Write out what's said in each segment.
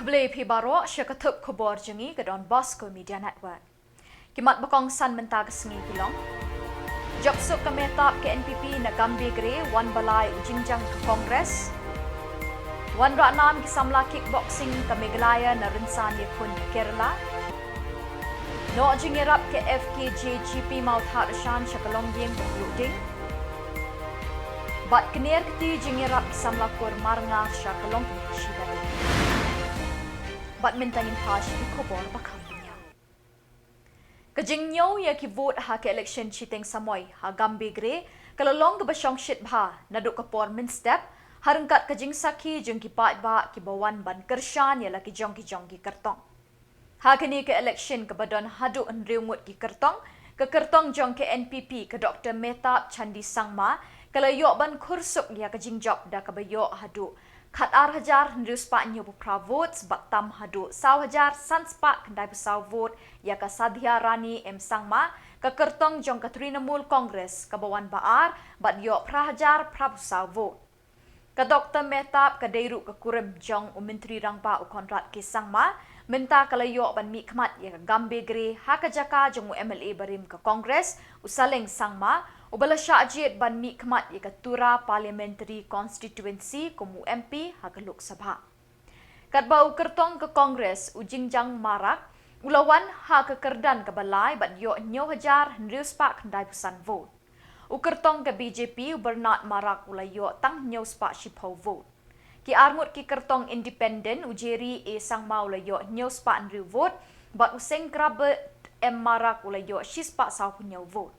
Beli pibaro syakatuk Khuborjylla ke donbosco media network. Kimat bakong san mentag sengi Shillong. Joksuk ke metap ke NPP na gambi gre wan balai ujingjang ke kongres. Wan raknam ke Samla Kickboxing ke Meghalaya na rinsan yakun Kerala. No jingirap ke FKJ GP maut harshan Naiwieng berluding. Bat kenir keti jingirap ke Samla kur marnga syakalong shibali. Bat mintangin pas di Khubor bakambnya. Kejingnyau ya ki vote ha ke election chiteng samoy ha gambi gre kalalong ke basyong shit bha naduk ke por min step harengkat kejing saki jeng ki pat ba ki bawan ban kershan ya la ki jong ki kertong. Ha kini ke election ke badon hadu enriumut ki kertong ke kertong jong ke NPP ke Dr. Metap Chandi Sangma kalayok ban kursuk ya kejing job da ke bayok hadu Khat hajar hendus pak nyu pupra votes batam hadu saw hajar sanspak kendai pesaw vote ya ka sadhya rani sangma ka kertong jong ka trinamul kongres ka bawan baar bat yo prahajar prabusaw vote ka Dr. Metap ka deiru ka kurem jong menteri rangpa ukonrat ki sangma minta kalayo ban mi khmat ya ka gambe gre ha ka jaka jong MLA barim ka kongres usaleng sangma Ubala syajit ban mi khmat ya tura parliamentary constituency kumu MP ha ke Lok Sabha. Kat bau kertong ke kongres ujingjang marak ulawan ha ke kerdan ke balai bat yo nyo hajar hendrius pak kendai pesan vote. Ukertong ke BJP bernat marak ulayo tang nyo spak shipau vote. Ki armut ki kertong independent ujeri sang mau ulayo nyo spak hendriu vote bat useng krabet marak ulayo shispak saw punyo vote.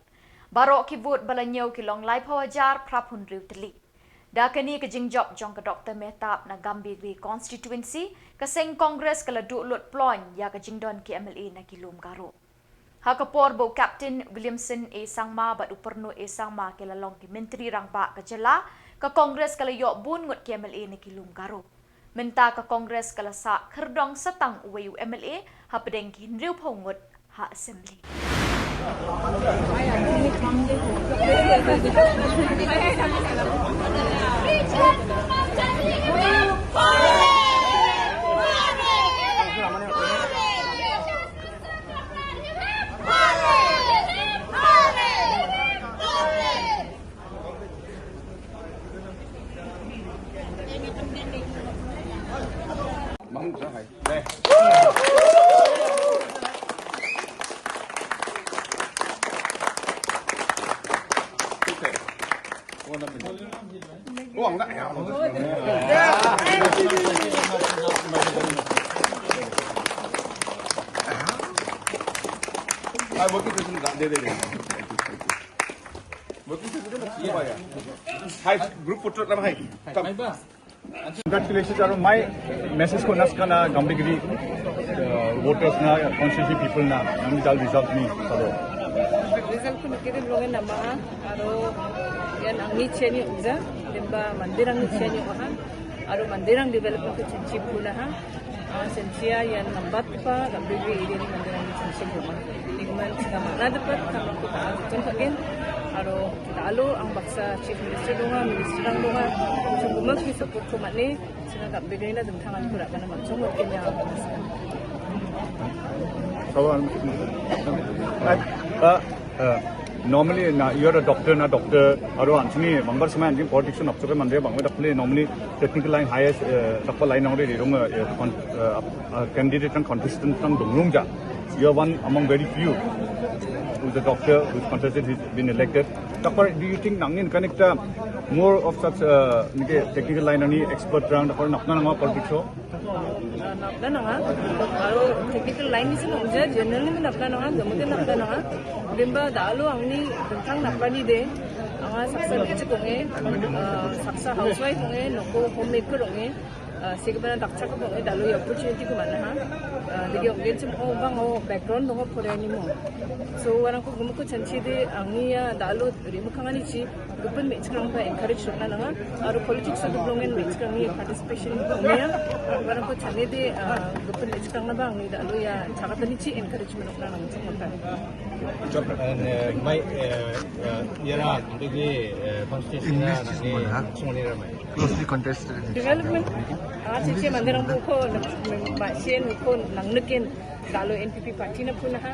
Barok ki vote balanyau ki long lai pawajar prapun riu teli. Da kini ke jingjob jong ke Dr. Metap na gambi gri constituency ke seng kongres ke laduk lut ploin ya ke jingdon ki MLA na ki lum garo. Ha ke por bau Captain Williamson Sangma bat upernu Sangma ke lalong ki menteri rangpa ke Jylla ke kongres ke layok bun ngut ki MLA na ki lum garo. Minta ke kongres ke lasak kerdong setang uwayu MLA ha pedeng ki hendriu paungut ha assembly. Congratulations on my message ko naskana gambigri voters na constituency people na nami dal result ni sabo result ko nakirin longen nama aro yan ang niche ni uza dimba mandirang niche ni ha aro mandirang development ko chinchip pula ha sensia yan nambat pa gambigri area ni mandirang chinchip pula igman sama na dapat kami ko ta again aro kita alu ang baksa chief minister donga minister ang donga sungguh ki support ko mani sina gambigri na dumtangan ko ra kana magsungod kanya normally you're a doctor na doctor aro anchini mangar samay anjing politics na apsoke mande bangwe dakle normally technical line highest takpa line nangre rirong candidate and contestant tang donglungja you're one among very few who's a doctor who's contested he's been elected takpa do you think nangin connect more of such technical line ani expert round takpa napna nga politics ho napna nga aro technical line is no je generally napna nga gamute napna nga dimba dalu angni tentang napani de anga saksa bichi konge saksa housewife konge noko homemaker konge sigabana dakcha ko konge dalu opportunity ko mana ha digi onge chim o bang o background dongo pore ni mo so warang ko gumuko chanchi de angiya dalu rimukangani chi gupun me chkrang ba encourage rona nga aro politics of dongen me chkrang ni participation konge warang ko chane de gupun me chkrang na bang ni dalu ya chagatani chi encouragement rona nga chim and my yara digi constitution na ni sumoni ramai closely contested. Development. Cici mandirang buko masien buko nang nukin kalau NPP parti na pun ha,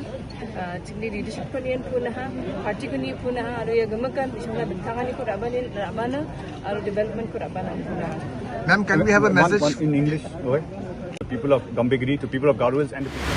cingli leadership pun pun ha, parti kuni pun ha, aru ya gemakan misalnya bentangan itu rabana, aru development ku rabana pun ha. Ma'am, can we have a message? One in English, okay? The people of Gambigiri, to people of Garwils and the people.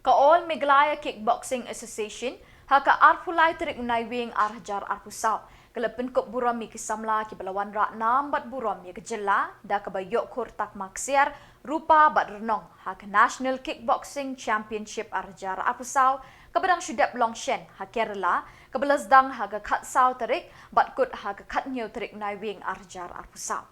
Ka-all Meghalaya Kickboxing Association, haka arpulay tarik Naiwieng arhajar arpusaw. Kalapin ko buram mi Samla ki balawan Ratnam bat buram mi Jylla da kabayok kur tak maksiar rupa bat renong haka National Kickboxing Championship arhajar arpusaw kabadang syudap Longshen ha Kerala kabalazdang haka katsaw tarik bat kut haka katnyo tarik Naiwieng arhajar arpusaw.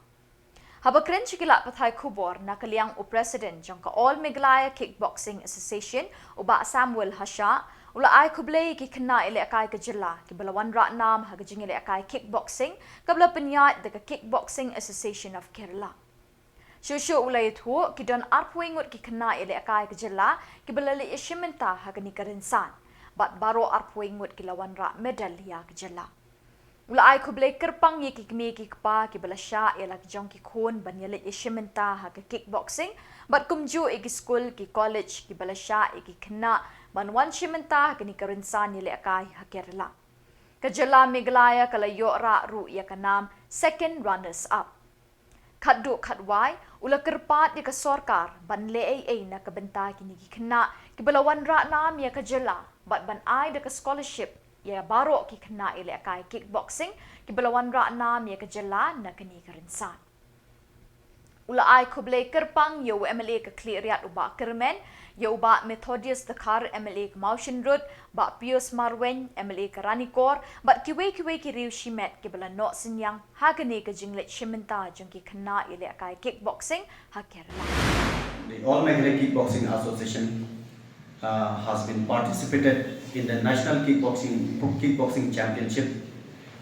Habakren chikila patay Khubor na kaliang president jong ka-all Meghalaya Kickboxing Association uba Samuel Hasha ula ay kublay ki kena ile akay ka Jylla ki balawan Ratnam hagajing ile akay kickboxing kabla penyat de ka Kickboxing Association of Kerala. Shushu ulay itu ki don arpuingut ki kena ile akay ka Jylla ki balali ishimenta hagani karinsan bat baro arpuingut ki lawan Rat medalya ka Jylla. Ula ay kublay kerpang ye ki kmi ki kpa ki balasya ila ki jong ki khon banyali ishimenta ha ka kickboxing bat kumju ki school ki college ki balasya ki kena banwan shimenta ha ni karinsan ni le akay ha Kerala. Ka Jylla Meghalaya kalayo ra ru ya kanam second runners up. Kaddu kadwai ula kerpat ya ka sorkar banle ay na kabenta ki ni kena ki balawan Ratnam ya ka Jylla bat ban ay da ka scholarship ya baro ki kena ile akay kickboxing ki balawan Ratnam ya ka Jylla na kani karinsan. Ula ay kublay kerpang yo MLA ka Cleariat uba Kermen yo uba Methodius Dakar MLA ka Motion Road ba Pius Marwen MLA ka Ranikor bat kiwe ki riu shimet ki bala no sinyang ha kani ka jinglet shimenta jong ki kena ile akay kickboxing ha Kerala. The All Meghalaya Kickboxing Association has been participated in the National Kickboxing Championship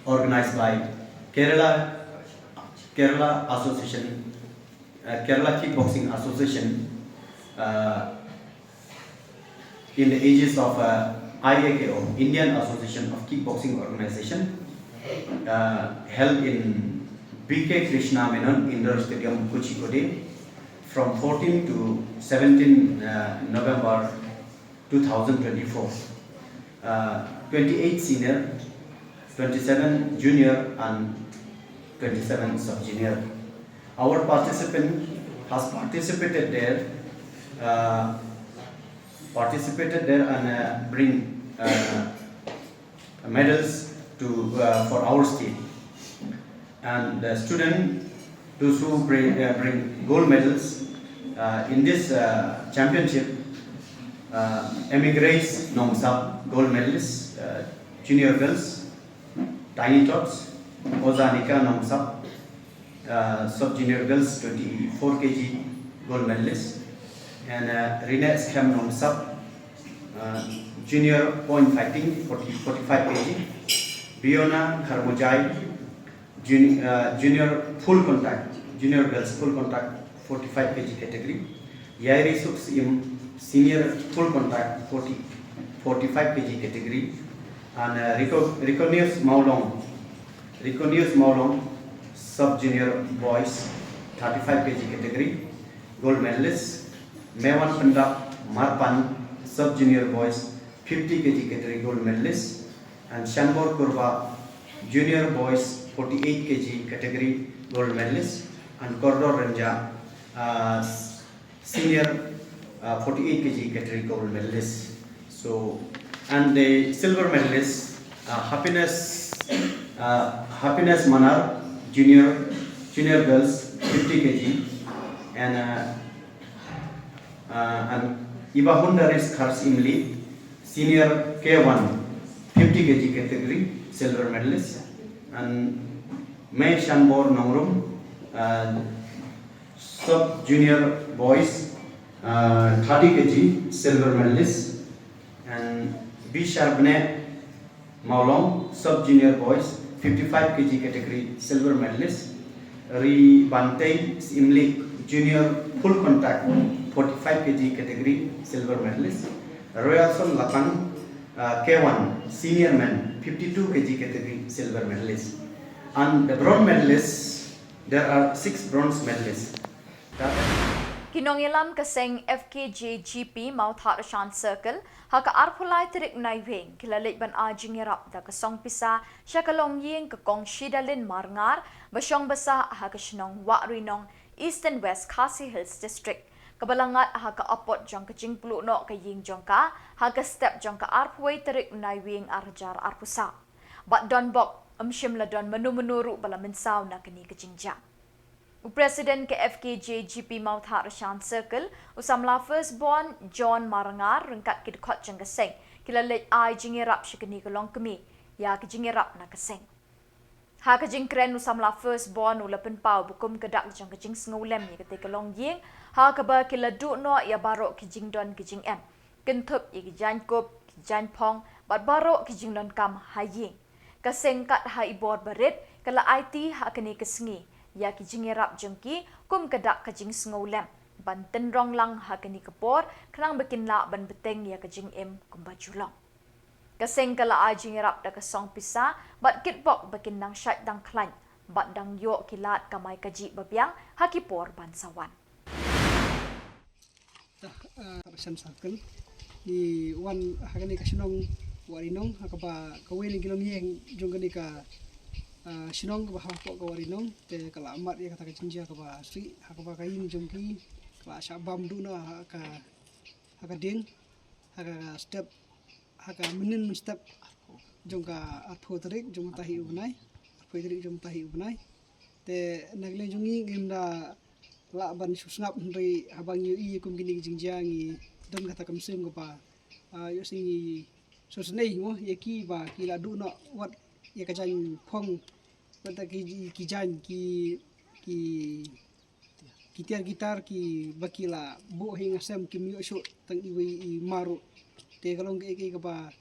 organized by Kerala Association, Kerala Kickboxing Association in the aegis of IAKO, Indian Association of Kickboxing Organization, held in BK Krishna Menon Indoor Stadium, Kuchikode, from 14 to 17 November 2024. 28 senior, 27 junior and 27 sub-junior. Our participant has participated there and bring medals to for our state. And the student, those who bring gold medals in this championship, emigrates Nomsap gold medalists, junior girls, tiny tots, Ozanika Nomsap, sub-junior girls 24 kg gold medalists, and Rina Skam Nomsap, junior point fighting 45 kg, Biona Khuborjylla, junior full contact, junior girls full contact 45 kg category, Yairi Suks Im senior full contact 45 kg category, and Reconius Maulong sub-junior boys 35 kg category gold medalist, Mewan Pandap Marpan sub-junior boys 50 kg category gold medalist, and Shanbor Kurva junior boys 48 kg category gold medalist, and Corridor Ranja senior 48 kg category gold medalist. So, and the silver medalist, Happiness Manar, junior girls 50 kg, and Ibahundaris Khars Imli, senior K1 50 kg category silver medalist, and May Shanbor Nongrum, sub junior boys 30 kg silver medalist, and B Sharbne Maulong sub junior boys 55 kg category silver medalist, Ri Bante Imli junior full contact 45 kg category silver medalist, Royalson Lapan K1 senior men 52 kg category silver medalist, and the bronze medalist There are 6 bronze medalists. Kinongilam kaseng FKJ GP Mount Harshan Circle haka arpulai terik Naiwieng kilalit ban ajing yarap da kasong pisa siya kalongyeng kakong shidalin marngar basyong basa haka sinong Warinong East and West Khasi Hills District kabalangat haka apot jong kajing puluno kaying jongka haka step jongka arpway terik Naiwieng arjar arpusa bat donbok Shimla don menu-menuru bala mensaw na kani kajingja. Presiden ke FKJ GP Mount Harshan Circle Samla firstborn John Marangar rengkat kidkot jang kaseng kilalit ai jingirap shikani kalong kemi ya kajingirap na kaseng. Ha kajing kren Samla firstborn ulapen pau bukum kedak jang kajing sengulem ya kate kalong yeng ha kaba kiladu no ya barok kajing don kajing em kentup ya kijan kop kijan pong bat barok kajing don kam hayeng kaseng kat ha ibor barit kala IT ha kani kesengi ya kijing erap jengki kum kedak kajing sengolem ban tenrong lang ha kani Khubor kenang bikin la ban beteng ya kajing em Khuborjylla kaseng kala ajing erap da kasong pisa bat kitbok bikin nang syat dang klan bat dang yo kilat kamai kaji babiang ha Khubor bansawan Harshan Circle di wan hakani kasinong Warinong hakaba kaweli gilong yeng jongani ka Shillong ka bahapok ka Warinong te kala amat ya kata kajingja ka ba sri hakaba kayin jongki kala syabam du na haka ding haka step haka menin step jongka atho tarik jong tahi ubnai atho tarik jong tahi ubnai te nagle jongi ngimda la ban susngap ndri habang yu i kum gini jingja ngi don kata kamsim ka ba yo singi sosnei mo yaki ba kila du na wat ya kajang phong bata ki jan ki tiar gitar ki bakila bu hinga sem ki miyo sho tang iwi maru te kalong ke ba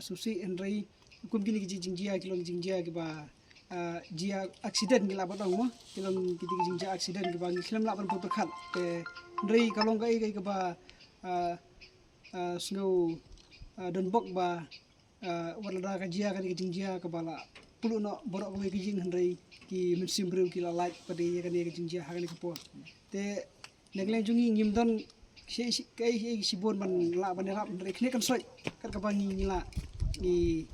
susi enrei kum gini ki jingjia kilong jingjia ki ba jia accident gila badong mo kilong ki jingjia accident ki ba ngislam la ban berkat te enrei kalong ke ba snow donbok ba walada kajia kan jingjia ka bala pulu no borok ko kijing hendrei ki mensim breu ki la light pade ya kan jingjia ha kan Khubor te negleng jungi ngimdon kai sibon man la banerap hendrei kne kan soi kat ka bangi ngila ni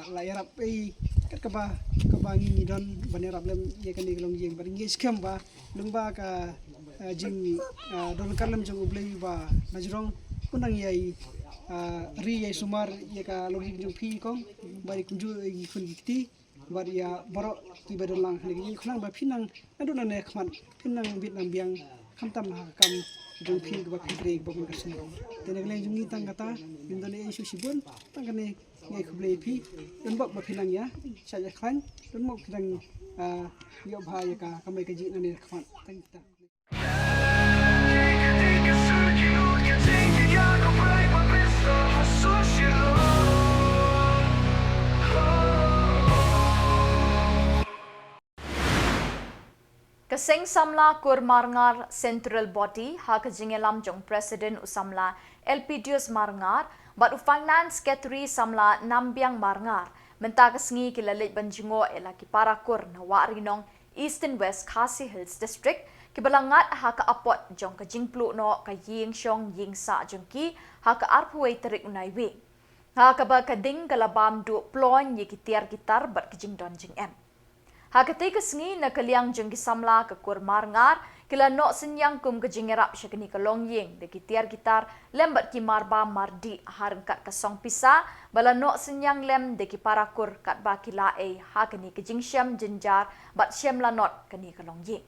la yarap kat ka bangi don banerap lem ya kan gelong jeng bar ngi scam ba lungba ka jing don kalem jong ublei ba najrong kunang yai ri yai sumar ya ka logi jong phi kong bari kunju i khun gikti bari ya borok ki badolang lagi khunang ba phinang aduna ne khman phinang bit nang biang khamtam ha kam jong phi ba phidre ba ba sin tene gleng jungi tang kata indone isu sibun tang kane ngai khublei phi don bok ba phinang ya sa ya khang don mok khang yo bha ya ka kamai ka ji na ne khman tang ta Kaseng Samla kur marngar central body ha kajingelam jong presiden usamla LPDs marngar bat finance secretary Samla nambiang marngar menta kasngi kilalit banjingo ela ki parakur na Warinong East and West Khasi Hills District kibalangat ha ka apot jong kajingplu no kaying syong yingsa jongki ha ka arpway terik Naiwieng ha ka ba kading kalabam du plon ye kitiar gitar bat kajing don jing em ha ketika sengi na kaliang jeng Samla ke kur marngar kila no senyang kum kejingerap syakini kalong yeng de kitiar gitar lembat ki marba mardi harengkat kasong pisa bala no senyang lem de ki parakur kat ba kila ha kini kejing syam jenjar bat syam lanot kini kalong yeng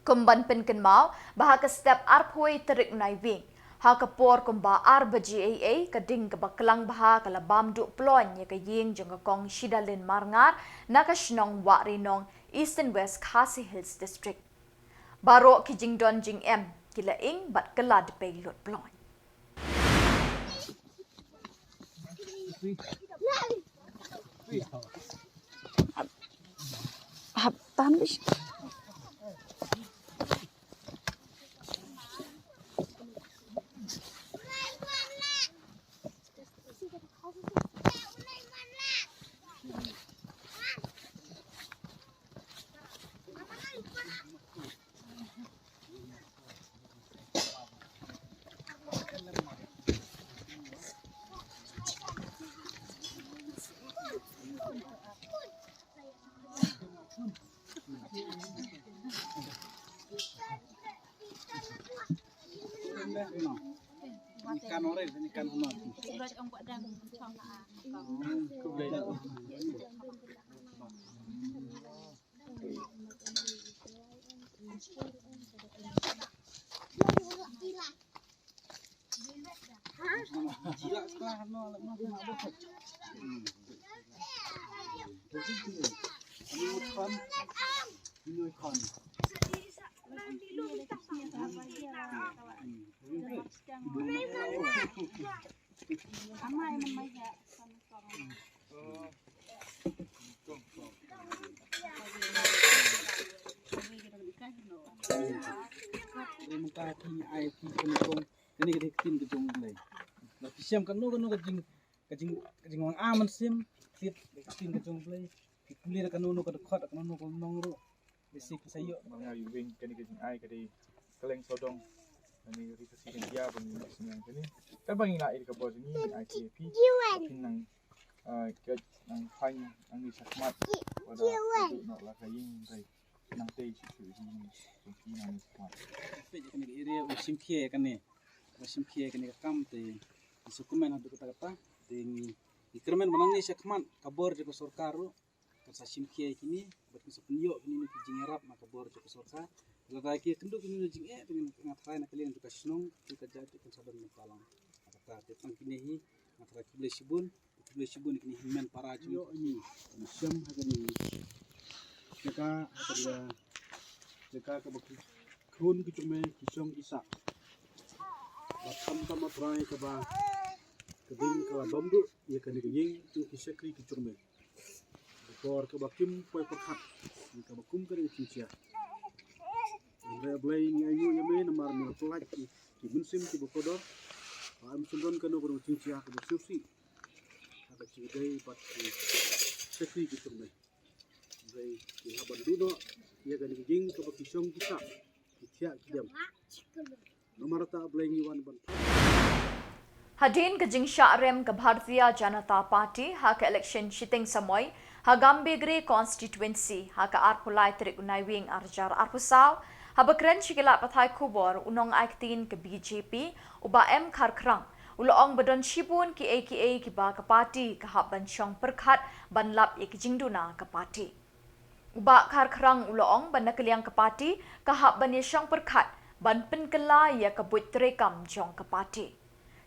kumban pen kenmau bah ke step arpoi terik Naiwieng ha Khubor kumba arba GAA kading kebakelang baha kalabam du plon ye kaying jong kong shidalin marngar nakashnong Warinong East and West Khasi Hills District baro kijing don jing em kilaing bat kelad peilot plon Haptan bis Ikan orang, ikan rumah. Ini kita tin ke jong lay. Nak siam kan no kajing wang aman sim tin ke jong lay. Kulir kan no ka dekat kan no nong ro. Basic sayo. Naiwieng kani ai kadi keleng sodong ani ri kasih dia pun senang kani. Kan bang ila di Khubor ni ITP. Pinang ke nang phanh ang ni sakmat pada nak la kaing dai nang tei situ ni sumpi nang sakmat. Pe kan area usim kie kan ni. Usim kie kan kam te sukumen hadu kata-kata te ikremen manang ni sakmat Khubor je sorkaru sa simkie kini berarti sepenyo kini ni jingerap maka Khubor je sorkar. Lada ki kenduk kini jing dengan ngatrai nak kalian tu kasnong kita jadi kan saban mentalang. Kata te tang kini hi ngatrai boleh sibun kini himen para jo ini siam hagani jaka ke bakun kun kitume kisong isa batam tama trai ke ba keding ke bomdu ya kan ying tu kisekri kitume Khubor ke bakim poi perkat ke bakum ke cincia Anda boleh ngayu yame namar mi pelaj ki munsim ki bokodor am sundon ke no cincia ke susi ada cidai pat sekri kitume dai ki haban dudo ya kan jing ke bakisong kita kitia kidam nomor ta boleh ngiwan ban Hadin ke jing Syarem ke Bharatiya Janata Party ha ke election shiting samoy ha Gambigre constituency ha ke arpulai trik Naiwieng arjar arpusaw ha bakren shikilat pathai Khubor unong aktin ke BJP uba M Kharkrang uloong badon shibun ki AKA ki ba ke party ke hab bansyong perkhat banlap ik jingduna ke party uba Kharkrang uloong ban nakaliang ke party ke hab banyesyong perkhat ban penkela ya ke buit terekam jong ke party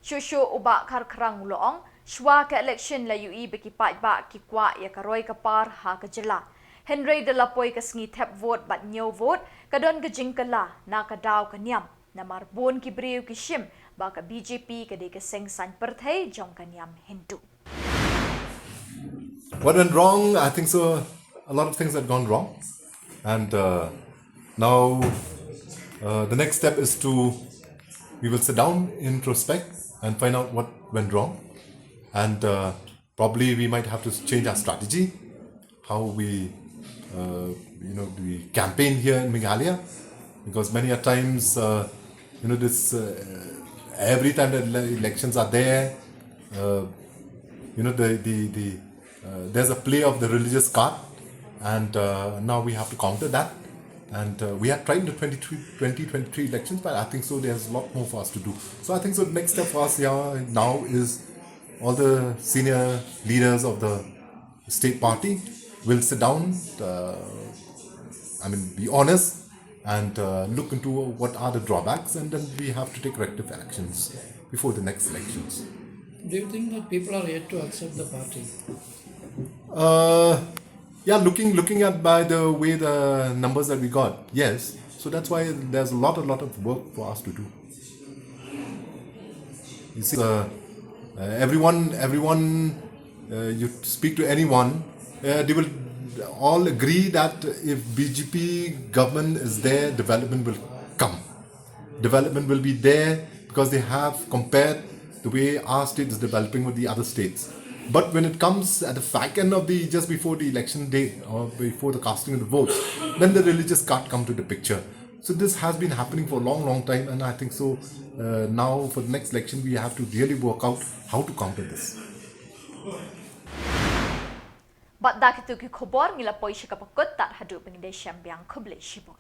Shushu uba Kharkrang uloong shwa ke election la UI beki Peit ba ki kwa ya ke roi ke par ha ke Jylla Henry de la poi ke sngi tap vote bat nyo vote kadon ke jingkela na ka daw ke nyam na marbon ki briu ki shim ba ke BJP ke de ke seng san perthai jong ka nyam Hindu. What went wrong? I think so. A lot of things had gone wrong, and now the next step is we will sit down, introspect, and find out what went wrong, and probably we might have to change our strategy, how we we campaign here in Meghalaya, because many a times this every time the elections are there, there's a play of the religious card, and now we have to counter that. And we have tried the 2023 elections, but I think so there's a lot more for us to do. So I think so the next step for us here now is all the senior leaders of the state party will sit down, be honest, and look into what are the drawbacks, and then we have to take corrective actions before the next elections. Do you think that people are yet to accept the party? Yeah, looking at by the way the numbers that we got, yes. So that's why there's a lot of work for us to do. You see, everyone, you speak to anyone, they will all agree that if BJP government is there, development will come. Development will be there because they have compared the way our state is developing with the other states. But when it comes at the back end of just before the election day or before the casting of the vote, then the religious card come to the picture. So this has been happening for a long time, and I think so now for the next election we have to really work out how to counter this. Bat dak itu ki Khubor ngila poi shikapakut tat hadu pengidai syambiang kuble shibot.